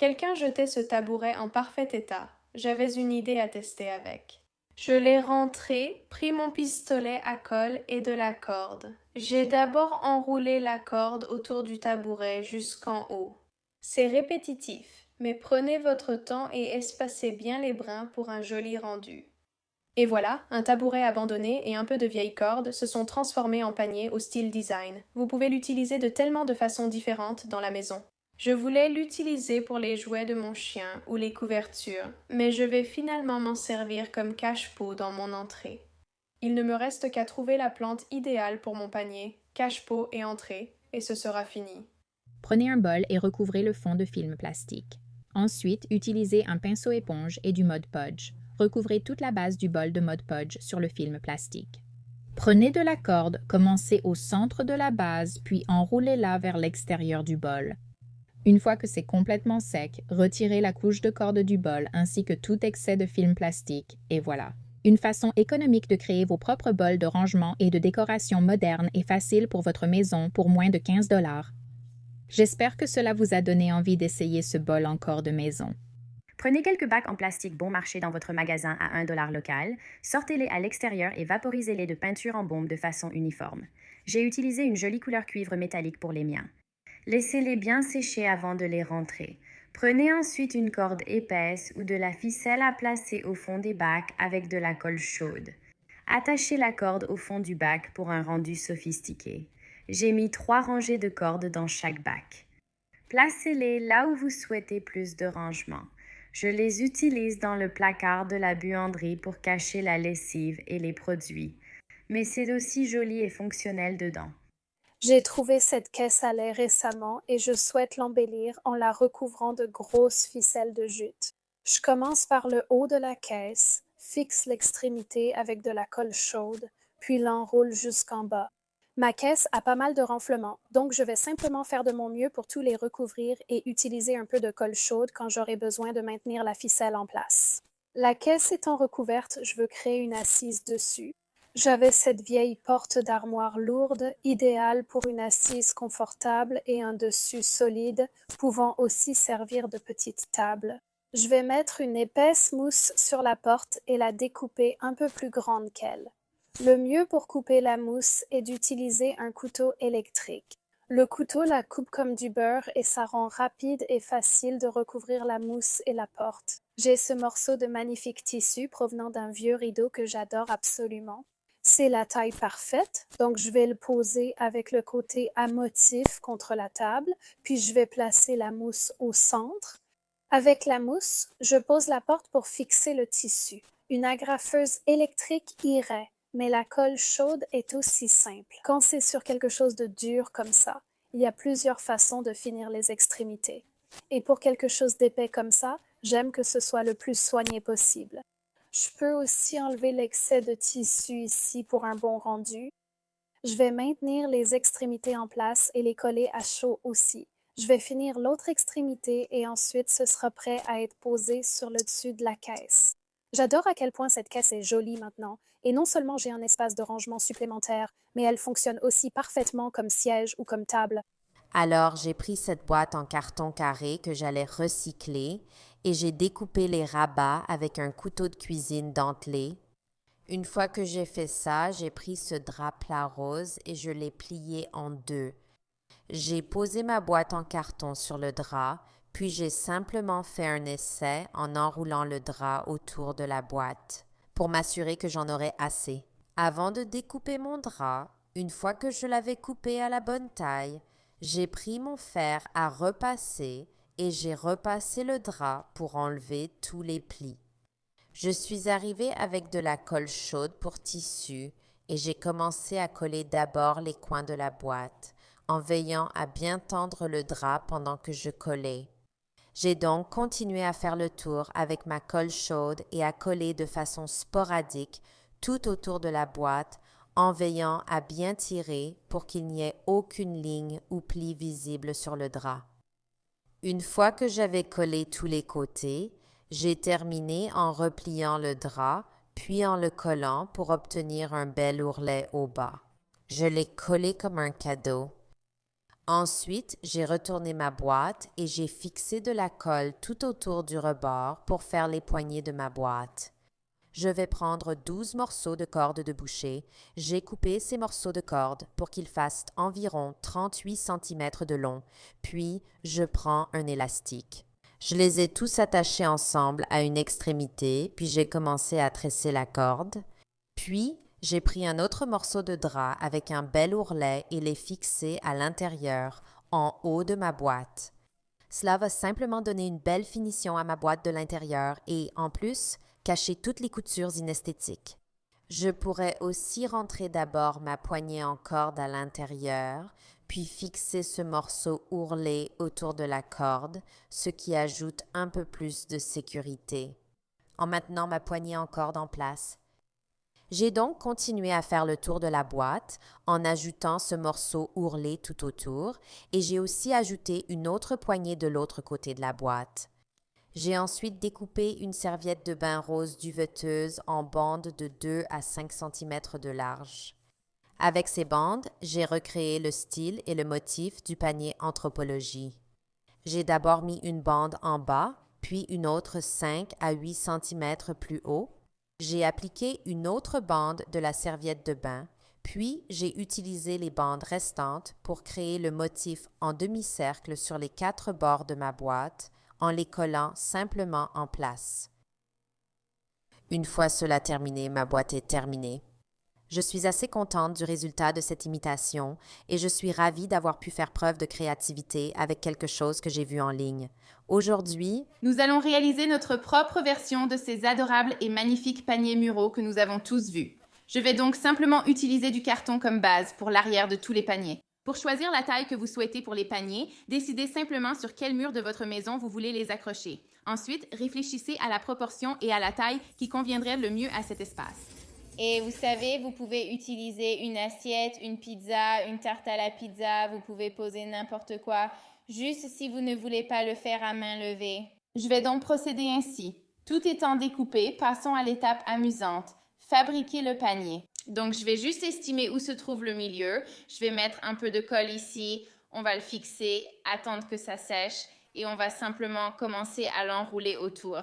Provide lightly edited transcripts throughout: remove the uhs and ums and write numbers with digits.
Quelqu'un jetait ce tabouret en parfait état. J'avais une idée à tester avec. Je l'ai rentré, pris mon pistolet à colle et de la corde. J'ai d'abord enroulé la corde autour du tabouret jusqu'en haut. C'est répétitif, mais prenez votre temps et espacez bien les brins pour un joli rendu. Et voilà, un tabouret abandonné et un peu de vieille corde se sont transformés en panier au style design. Vous pouvez l'utiliser de tellement de façons différentes dans la maison. Je voulais l'utiliser pour les jouets de mon chien ou les couvertures, mais je vais finalement m'en servir comme cache-pot dans mon entrée. Il ne me reste qu'à trouver la plante idéale pour mon panier, cache-pot et entrée, et ce sera fini. Prenez un bol et recouvrez le fond de film plastique. Ensuite, utilisez un pinceau éponge et du Mod Podge. Recouvrez toute la base du bol de Mod Podge sur le film plastique. Prenez de la corde, commencez au centre de la base, puis enroulez-la vers l'extérieur du bol. Une fois que c'est complètement sec, retirez la couche de corde du bol ainsi que tout excès de film plastique, et voilà. Une façon économique de créer vos propres bols de rangement et de décoration moderne et facile pour votre maison pour moins de 15 $. J'espère que cela vous a donné envie d'essayer ce bol encore de maison. Prenez quelques bacs en plastique bon marché dans votre magasin à 1 $ local, sortez-les à l'extérieur et vaporisez-les de peinture en baume de façon uniforme. J'ai utilisé une jolie couleur cuivre métallique pour les miens. Laissez-les bien sécher avant de les rentrer. Prenez ensuite une corde épaisse ou de la ficelle à placer au fond des bacs avec de la colle chaude. Attachez la corde au fond du bac pour un rendu sophistiqué. J'ai mis 3 rangées de cordes dans chaque bac. Placez-les là où vous souhaitez plus de rangement. Je les utilise dans le placard de la buanderie pour cacher la lessive et les produits. Mais c'est aussi joli et fonctionnel dedans. J'ai trouvé cette caisse à lait récemment et je souhaite l'embellir en la recouvrant de grosses ficelles de jute. Je commence par le haut de la caisse, fixe l'extrémité avec de la colle chaude, puis l'enroule jusqu'en bas. Ma caisse a pas mal de renflements, donc je vais simplement faire de mon mieux pour tous les recouvrir et utiliser un peu de colle chaude quand j'aurai besoin de maintenir la ficelle en place. La caisse étant recouverte, je veux créer une assise dessus. J'avais cette vieille porte d'armoire lourde, idéale pour une assise confortable et un dessus solide, pouvant aussi servir de petite table. Je vais mettre une épaisse mousse sur la porte et la découper un peu plus grande qu'elle. Le mieux pour couper la mousse est d'utiliser un couteau électrique. Le couteau la coupe comme du beurre et ça rend rapide et facile de recouvrir la mousse et la porte. J'ai ce morceau de magnifique tissu provenant d'un vieux rideau que j'adore absolument. C'est la taille parfaite, donc je vais le poser avec le côté à motif contre la table, puis je vais placer la mousse au centre. Avec la mousse, je pose la porte pour fixer le tissu. Une agrafeuse électrique irait, mais la colle chaude est aussi simple. Quand c'est sur quelque chose de dur comme ça, il y a plusieurs façons de finir les extrémités. Et pour quelque chose d'épais comme ça, j'aime que ce soit le plus soigné possible. Je peux aussi enlever l'excès de tissu ici pour un bon rendu. Je vais maintenir les extrémités en place et les coller à chaud aussi. Je vais finir l'autre extrémité et ensuite ce sera prêt à être posé sur le dessus de la caisse. J'adore à quel point cette caisse est jolie maintenant, et non seulement j'ai un espace de rangement supplémentaire, mais elle fonctionne aussi parfaitement comme siège ou comme table. Alors, j'ai pris cette boîte en carton carré que j'allais recycler et j'ai découpé les rabats avec un couteau de cuisine dentelé. Une fois que j'ai fait ça, j'ai pris ce drap plat rose et je l'ai plié en deux. J'ai posé ma boîte en carton sur le drap, puis j'ai simplement fait un essai en enroulant le drap autour de la boîte pour m'assurer que j'en aurais assez. Avant de découper mon drap, une fois que je l'avais coupé à la bonne taille, j'ai pris mon fer à repasser et j'ai repassé le drap pour enlever tous les plis. Je suis arrivée avec de la colle chaude pour tissu et j'ai commencé à coller d'abord les coins de la boîte en veillant à bien tendre le drap pendant que je collais. J'ai donc continué à faire le tour avec ma colle chaude et à coller de façon sporadique tout autour de la boîte en veillant à bien tirer pour qu'il n'y ait aucune ligne ou pli visible sur le drap. Une fois que j'avais collé tous les côtés, j'ai terminé en repliant le drap, puis en le collant pour obtenir un bel ourlet au bas. Je l'ai collé comme un cadeau. Ensuite, j'ai retourné ma boîte et j'ai fixé de la colle tout autour du rebord pour faire les poignées de ma boîte. Je vais prendre 12 morceaux de corde de boucher. J'ai coupé ces morceaux de corde pour qu'ils fassent environ 38 cm de long, puis je prends un élastique. Je les ai tous attachés ensemble à une extrémité, puis j'ai commencé à tresser la corde. Puis, j'ai pris un autre morceau de drap avec un bel ourlet et l'ai fixé à l'intérieur, en haut de ma boîte. Cela va simplement donner une belle finition à ma boîte de l'intérieur et, en plus, cacher toutes les coutures inesthétiques. Je pourrais aussi rentrer d'abord ma poignée en corde à l'intérieur, puis fixer ce morceau ourlé autour de la corde, ce qui ajoute un peu plus de sécurité. En maintenant ma poignée en corde en place, j'ai donc continué à faire le tour de la boîte en ajoutant ce morceau ourlé tout autour et j'ai aussi ajouté une autre poignée de l'autre côté de la boîte. J'ai ensuite découpé une serviette de bain rose duveteuse en bandes de 2 à 5 cm de large. Avec ces bandes, j'ai recréé le style et le motif du panier Anthropologie. J'ai d'abord mis une bande en bas, puis une autre 5 à 8 cm plus haut. J'ai appliqué une autre bande de la serviette de bain, puis j'ai utilisé les bandes restantes pour créer le motif en demi-cercle sur les 4 bords de ma boîte en les collant simplement en place. Une fois cela terminé, ma boîte est terminée. Je suis assez contente du résultat de cette imitation et je suis ravie d'avoir pu faire preuve de créativité avec quelque chose que j'ai vu en ligne. Aujourd'hui, nous allons réaliser notre propre version de ces adorables et magnifiques paniers muraux que nous avons tous vus. Je vais donc simplement utiliser du carton comme base pour l'arrière de tous les paniers. Pour choisir la taille que vous souhaitez pour les paniers, décidez simplement sur quel mur de votre maison vous voulez les accrocher. Ensuite, réfléchissez à la proportion et à la taille qui conviendrait le mieux à cet espace. Et vous savez, vous pouvez utiliser une assiette, une pizza, une tarte à la pizza, vous pouvez poser n'importe quoi, juste si vous ne voulez pas le faire à main levée. Je vais donc procéder ainsi. Tout étant découpé, passons à l'étape amusante, fabriquer le panier. Donc, je vais juste estimer où se trouve le milieu. Je vais mettre un peu de colle ici, on va le fixer, attendre que ça sèche et on va simplement commencer à l'enrouler autour.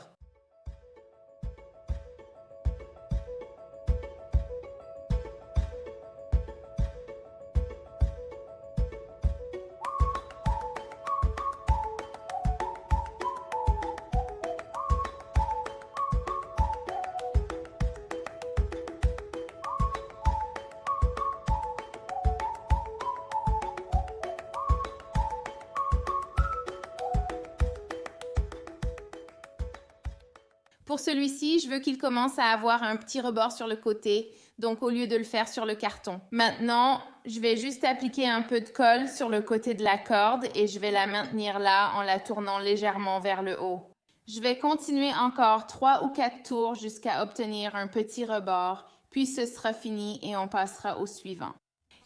Pour celui-ci, je veux qu'il commence à avoir un petit rebord sur le côté, donc au lieu de le faire sur le carton. Maintenant, je vais juste appliquer un peu de colle sur le côté de la corde et je vais la maintenir là en la tournant légèrement vers le haut. Je vais continuer encore 3 ou 4 tours jusqu'à obtenir un petit rebord, puis ce sera fini et on passera au suivant.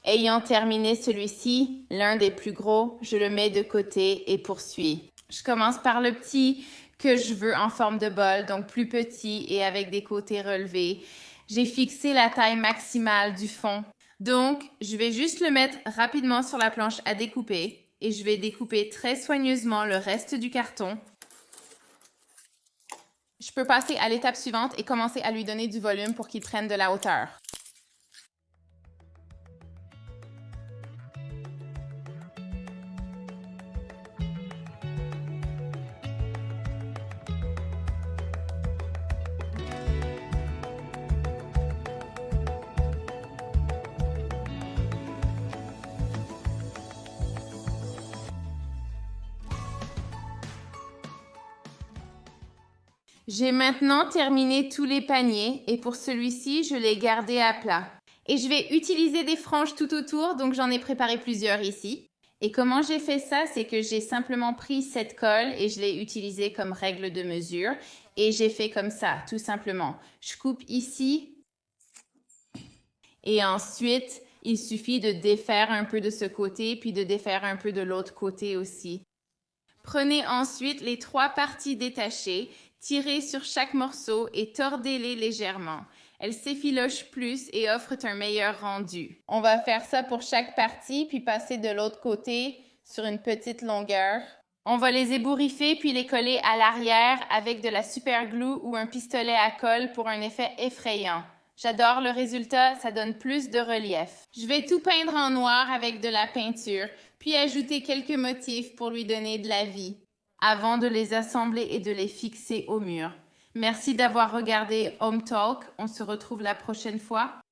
Ayant terminé celui-ci, l'un des plus gros, je le mets de côté et poursuis. Je commence par le petit que je veux en forme de bol, donc plus petit et avec des côtés relevés. J'ai fixé la taille maximale du fond. Donc, je vais juste le mettre rapidement sur la planche à découper et je vais découper très soigneusement le reste du carton. Je peux passer à l'étape suivante et commencer à lui donner du volume pour qu'il prenne de la hauteur. J'ai maintenant terminé tous les paniers et pour celui-ci, je l'ai gardé à plat. Et je vais utiliser des franges tout autour, donc j'en ai préparé plusieurs ici. Et comment j'ai fait ça, c'est que j'ai simplement pris cette colle et je l'ai utilisée comme règle de mesure. Et j'ai fait comme ça, tout simplement. Je coupe ici et ensuite, il suffit de défaire un peu de ce côté puis de défaire un peu de l'autre côté aussi. Prenez ensuite les 3 parties détachées, tirez sur chaque morceau et tordez-les légèrement. Elles s'effilochent plus et offrent un meilleur rendu. On va faire ça pour chaque partie, puis passer de l'autre côté sur une petite longueur. On va les ébouriffer puis les coller à l'arrière avec de la super glue ou un pistolet à colle pour un effet effrayant. J'adore le résultat, ça donne plus de relief. Je vais tout peindre en noir avec de la peinture, puis ajouter quelques motifs pour lui donner de la vie, avant de les assembler et de les fixer au mur. Merci d'avoir regardé Home Talk. On se retrouve la prochaine fois.